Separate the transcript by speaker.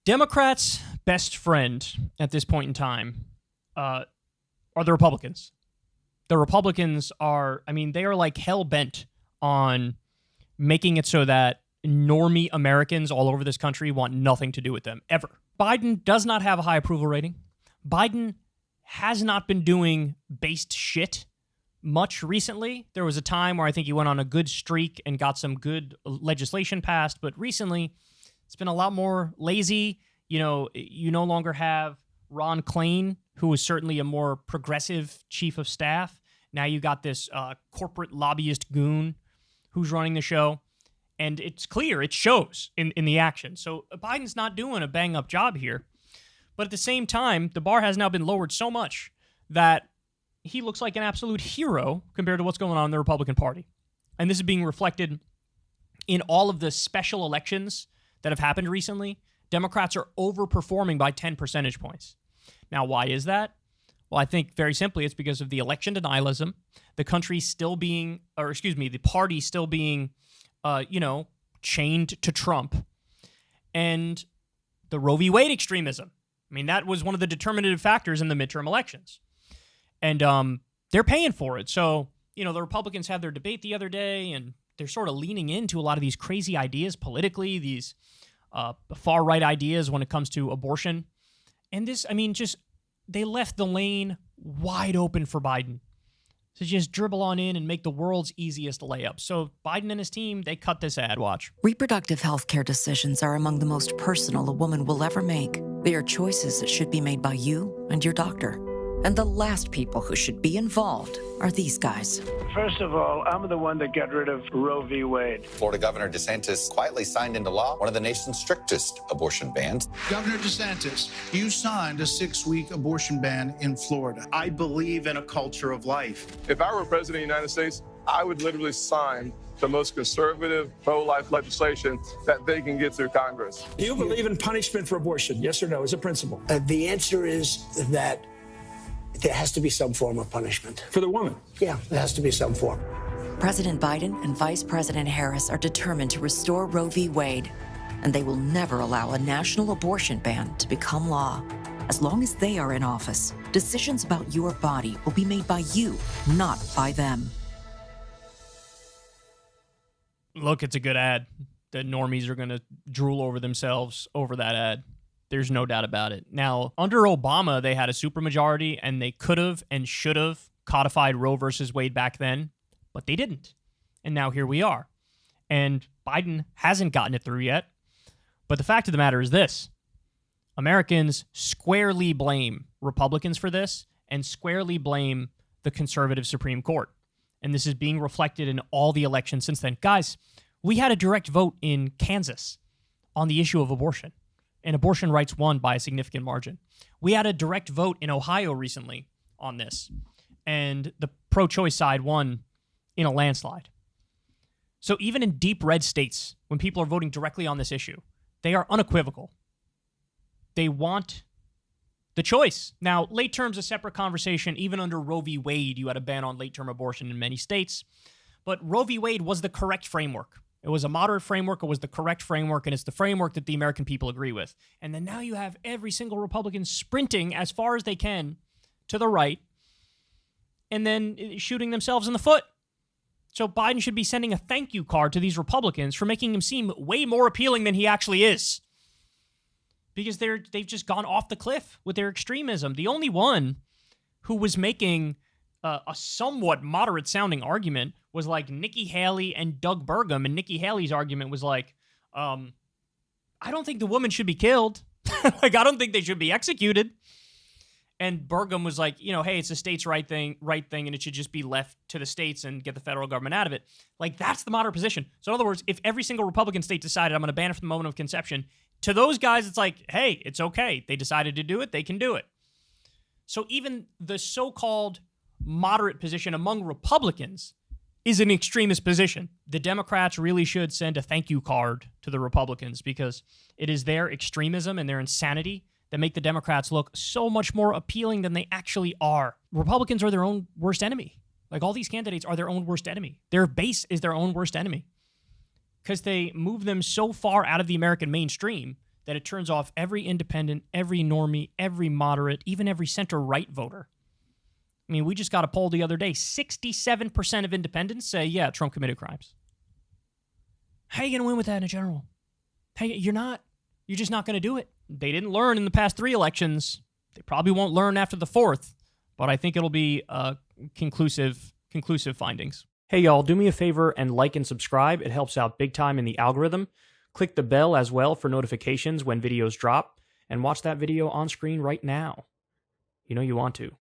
Speaker 1: Democrats' best friend at this point in time are the Republicans. The Republicans are, they are like hell-bent on making it so that normie Americans all over this country want nothing to do with them, ever. Biden does not have a high approval rating. Biden has not been doing based shit much recently. There was a time where I think he went on a good streak and got some good legislation passed, but recently it's been a lot more lazy. You no longer have Ron Klain, who is certainly a more progressive chief of staff. Now you got this corporate lobbyist goon who's running the show. And it's clear, it shows in the action. So Biden's not doing a bang-up job here. But at the same time, the bar has now been lowered so much that he looks like an absolute hero compared to what's going on in the Republican Party. And this is being reflected in all of the special elections that have happened recently. Democrats are overperforming by 10 percentage points. Now, why is that? Well, I think very simply it's because of the election denialism, the party still being chained to Trump, and the Roe v. Wade extremism. That was one of the determinative factors in the midterm elections. And they're paying for it. So, the Republicans had their debate the other day, and they're sort of leaning into a lot of these crazy ideas politically, these far-right ideas when it comes to abortion. And this, they left the lane wide open for Biden to just dribble on in and make the world's easiest layup. So Biden and his team, they cut this ad. Watch.
Speaker 2: Reproductive health care decisions are among the most personal a woman will ever make. They are choices that should be made by you and your doctor. And the last people who should be involved are these guys.
Speaker 3: First of all, I'm the one that got rid of Roe v. Wade.
Speaker 4: Florida Governor DeSantis quietly signed into law one of the nation's strictest abortion bans.
Speaker 5: Governor DeSantis, you signed a 6-week abortion ban in Florida.
Speaker 6: I believe in a culture of life.
Speaker 7: If I were president of the United States, I would literally sign the most conservative pro-life legislation that they can get through Congress.
Speaker 8: Do you believe in punishment for abortion? Yes or no, as a principle?
Speaker 9: The answer is that there has to be some form of punishment.
Speaker 8: For the woman?
Speaker 9: Yeah, there has to be some form.
Speaker 2: President Biden and Vice President Harris are determined to restore Roe v. Wade, and they will never allow a national abortion ban to become law. As long as they are in office, decisions about your body will be made by you, not by them.
Speaker 1: Look, it's a good ad. The normies are going to drool over themselves over that ad. There's no doubt about it. Now, under Obama, they had a supermajority, and they could have and should have codified Roe versus Wade back then, but they didn't. And now here we are. And Biden hasn't gotten it through yet. But the fact of the matter is this. Americans squarely blame Republicans for this and squarely blame the conservative Supreme Court. And this is being reflected in all the elections since then. Guys, we had a direct vote in Kansas on the issue of abortion, and abortion rights won by a significant margin. We had a direct vote in Ohio recently on this, and the pro-choice side won in a landslide. So even in deep red states, when people are voting directly on this issue, they are unequivocal. They want the choice. Now, late term's a separate conversation. Even under Roe v. Wade, you had a ban on late-term abortion in many states. But Roe v. Wade was the correct framework. It was a moderate framework. It was the correct framework, and it's the framework that the American people agree with. And then now you have every single Republican sprinting as far as they can to the right and then shooting themselves in the foot. So Biden should be sending a thank you card to these Republicans for making him seem way more appealing than he actually is. Because they've just gone off the cliff with their extremism. The only one who was making a somewhat moderate-sounding argument was like Nikki Haley and Doug Burgum, and Nikki Haley's argument was like, I don't think the woman should be killed. I don't think they should be executed. And Burgum was like, hey, it's the state's right thing, and it should just be left to the states and get the federal government out of it. That's the moderate position. So in other words, if every single Republican state decided I'm going to ban it from the moment of conception, to those guys, it's like, hey, it's okay. They decided to do it. They can do it. So even the so-called moderate position among Republicans is an extremist position. The Democrats really should send a thank you card to the Republicans because it is their extremism and their insanity that make the Democrats look so much more appealing than they actually are. Republicans are their own worst enemy. All these candidates are their own worst enemy. Their base is their own worst enemy because they move them so far out of the American mainstream that it turns off every independent, every normie, every moderate, even every center-right voter. I mean, we just got a poll the other day. 67% of independents say, yeah, Trump committed crimes. How are you going to win with that in a general? Hey, you're not. You're just not going to do it. They didn't learn in the past 3 elections. They probably won't learn after the 4th, but I think it'll be conclusive findings. Hey, y'all, do me a favor and like and subscribe. It helps out big time in the algorithm. Click the bell as well for notifications when videos drop, and watch that video on screen right now. You know you want to.